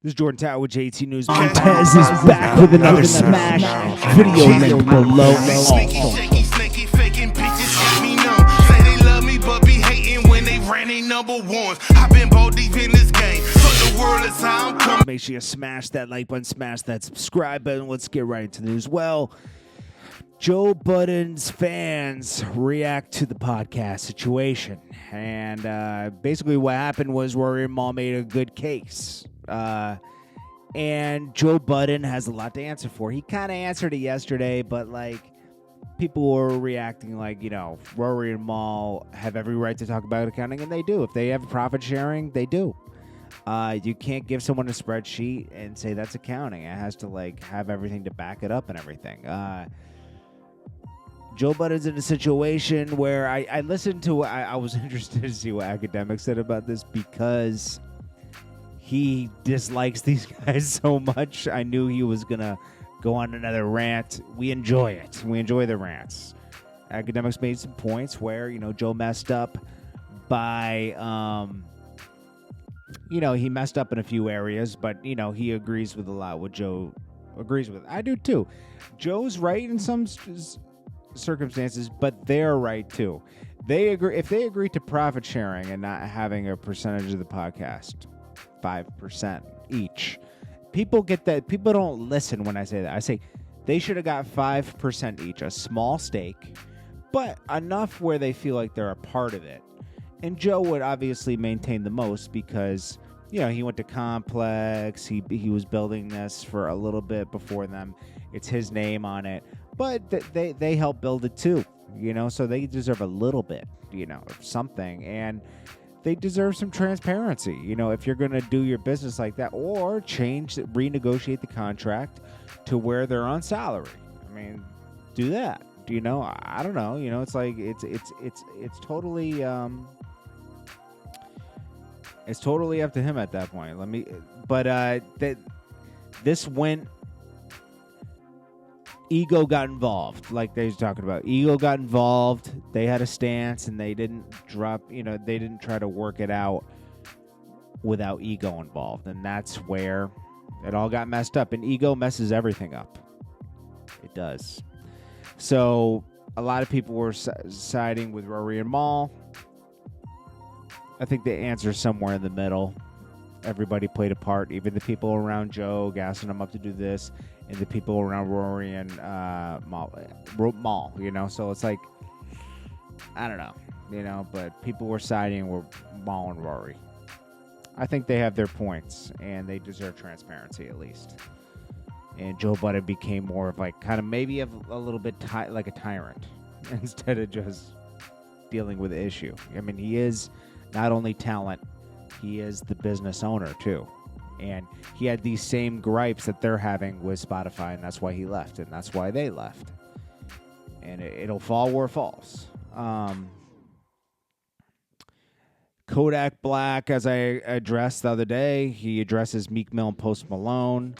This is Jordan Tower with JT News. Montez is back with another smash video link below. Shaky, snaky, faking bitches got me numb. Say they love me, but be hating when they ran ain't number ones. I've been bold deep in this game. Fuck the world, it's how I'm coming. Make sure you smash that like button, smash that subscribe button. Let's get right into the news. Well, Joe Budden's fans react to the podcast situation. And basically what happened was Rory and Mal made a good case. And Joe Budden has a lot to answer for. He kind of answered it yesterday, but people were reacting Rory and Mal have every right to talk about accounting, and they do. If they have profit sharing, they do. You can't give someone a spreadsheet and say that's accounting. It has to have everything to back it up and everything. Joe Budden's in a situation where I listened to. I was interested to see what academics said about this because he dislikes these guys so much. I knew he was going to go on another rant. We enjoy it. We enjoy the rants. Academics made some points where, Joe messed up by, he messed up in a few areas, but, he agrees with a lot what Joe agrees with. I do too. Joe's right in some circumstances, but they're right too. They agree. If they agree to profit sharing and not having a percentage of the podcast, 5% each. People get that. People don't listen when I say that. I say they should have got 5% each, a small stake, but enough where they feel like they're a part of it. And Joe would obviously maintain the most because, he went to Complex. He was building this for a little bit before them. It's his name on it, but they helped build it too, so they deserve a little bit, of something. And they deserve some transparency, if you're going to do your business like that, or renegotiate the contract to where they're on salary. I mean, do that. I don't know. It's totally it's totally up to him at that point. This went. Ego got involved, like they was talking about. Ego got involved. They had a stance, and they didn't they didn't try to work it out without ego involved. And that's where it all got messed up. And ego messes everything up. It does. So a lot of people were siding with Rory and Mal. I think the answer is somewhere in the middle. Everybody played a part, even the people around Joe gassing him up to do this, and the people around Rory and Mal. So it's like, I don't know, but people were siding with Mal and Rory. I think they have their points, and they deserve transparency at least. And Joe Budden became more of maybe a little bit like a tyrant instead of just dealing with the issue. I mean, he is not only talent, he is the business owner too. And he had these same gripes that they're having with Spotify, and that's why he left, and that's why they left. And it'll fall where it falls. Kodak Black, as I addressed the other day, he addresses Meek Mill and Post Malone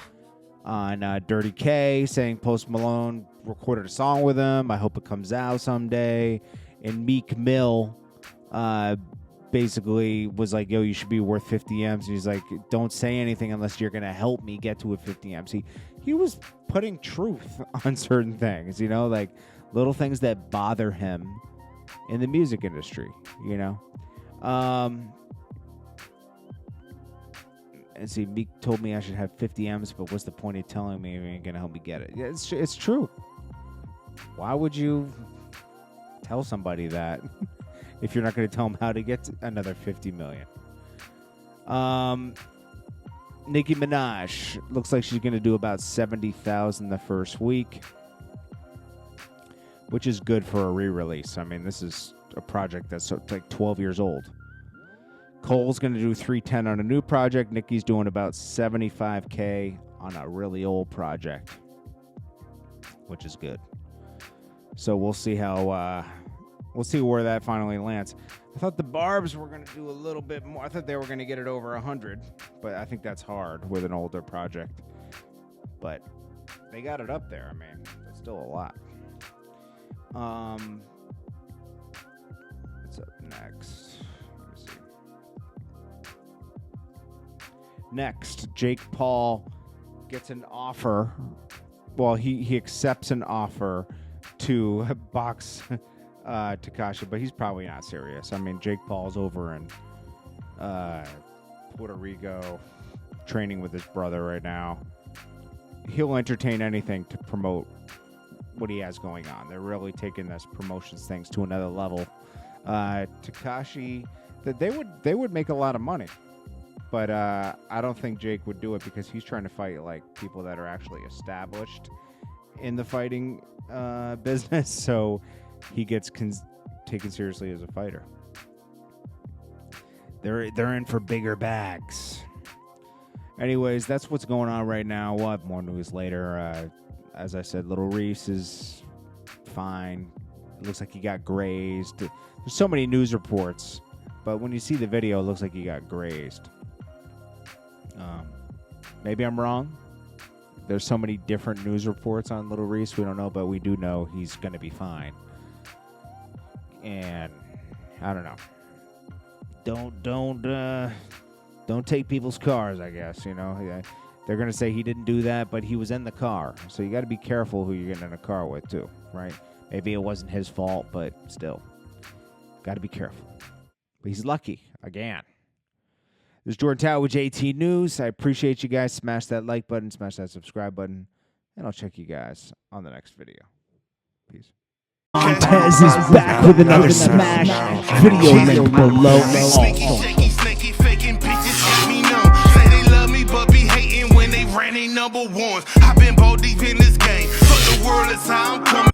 on Dirty K, saying Post Malone recorded a song with him. I hope it comes out someday. And Meek Mill basically was like, yo, you should be worth 50 M's. And he's like, don't say anything unless you're going to help me get to a 50 M's. He was putting truth on certain things, little things that bother him in the music industry, And see, Meek told me I should have 50 M's, but what's the point of telling me you ain't going to help me get it? Yeah, it's true. Why would you tell somebody that if you're not going to tell them how to get to another 50 million? Nicki Minaj looks like she's going to do about 70,000 the first week, which is good for a re-release. I mean, this is a project that's 12 years old. Cole's going to do 310 on a new project. Nicki's doing about 75K on a really old project, which is good. So we'll see how we'll see where that finally lands. I thought the Barbs were going to do a little bit more. I thought they were going to get it over 100, but I think that's hard with an older project. But they got it up there. I mean, that's still a lot. What's up next? Let me see. Next, Jake Paul gets an offer. Well, he accepts an offer to box Tekashi, but he's probably not serious. I mean, Jake Paul's over in Puerto Rico training with his brother right now. He'll entertain anything to promote what he has going on. They're really taking this promotions things to another level. Tekashi, that they would make a lot of money, but I don't think Jake would do it because he's trying to fight like people that are actually established in the fighting business. So he gets taken seriously as a fighter. They're in for bigger bags. Anyways, that's what's going on right now. We'll have more news later. As I said, Lil Reese is fine. It looks like he got grazed. There's so many news reports, but when you see the video, it looks like he got grazed. Maybe I'm wrong. There's so many different news reports on Lil Reese. We don't know, but we do know he's going to be fine. And I don't know. Don't take people's cars, I guess, you know. They're going to say he didn't do that, but he was in the car. So you got to be careful who you're getting in a car with, too, right? Maybe it wasn't his fault, but still. Got to be careful. But he's lucky, again. This is Jordan Tower with JT News. I appreciate you guys. Smash that like button, smash that subscribe button, and I'll check you guys on the next video. Peace. Tez is back with another smash video link below. Snaky, faking bitches got me numb. Say they love me, but be hating when they ran they number ones. I've been ball deep in this game. Fuck the world, it's how I'm coming.